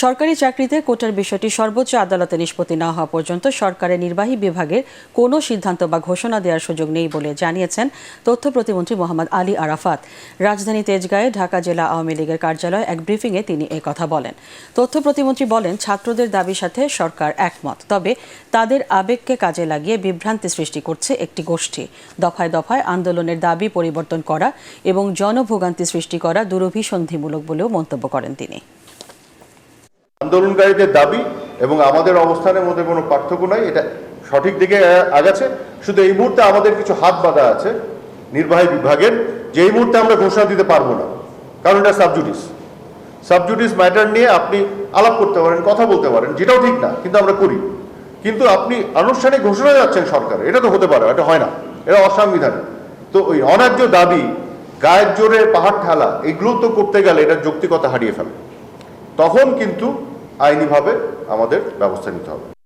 সরকারি চাকরিতে কোটার বিষয়টি সর্বোচ্চ আদালতে নিষ্পত্তি না হওয়া পর্যন্ত সরকারের নির্বাহী বিভাগের কোনো সিদ্ধান্ত বা ঘোষণা দেওয়ার সুযোগ নেই বলে জানিয়েছেন তথ্য প্রতিমন্ত্রী মোহাম্মদ আলী আরাফাত। রাজধানী তেজগাঁয়ে ঢাকা জেলা আওয়ামী লীগের কার্যালয়ে এক ব্রিফিংয়ে তিনি কথা বলেন। তথ্য প্রতিমন্ত্রী বলেন, ছাত্রদের দাবির সাথে সরকার একমত, তবে তাদের আবেগকে কাজে লাগিয়ে বিভ্রান্তি সৃষ্টি করছে একটি গোষ্ঠী। দফায় দফায় আন্দোলনের দাবি পরিবর্তন করা এবং জনভোগান্তি সৃষ্টি করা দুরভিসন্ধিমূলক বলেও মন্তব্য করেন তিনি। আন্দোলনকারীদের দাবি এবং আমাদের অবস্থানের মধ্যে কোনো পার্থক্য নাই, এটা সঠিক দিকে আগাচ্ছে। শুধু এই মুহূর্তে আমাদের কিছু হাত বাঁধা আছে নির্বাহী বিভাগের, যে এই মুহূর্তে আমরা ঘোষণা দিতে পারবো না, কারণ এটা সাবজুডিস ম্যাটার নিয়ে আপনি আলাপ করতে পারেন, কথা বলতে পারেন, যেটাও ঠিক না, কিন্তু আমরা করি। কিন্তু আপনি আনুষ্ঠানিক ঘোষণা যাচ্ছেন সরকার, এটা তো হতে পারে, এটা হয় না, এটা অসাংবিধানিক। তো ওই অন্যায্য দাবি, গায়ের জোরে পাহাড় ঠেলা, এগুলো তো করতে গেলে এটা যৌক্তিকতা হারিয়ে ফেলে। তখন কিন্তু আইনিভাবে আমাদের ব্যবস্থা নিতে হবে।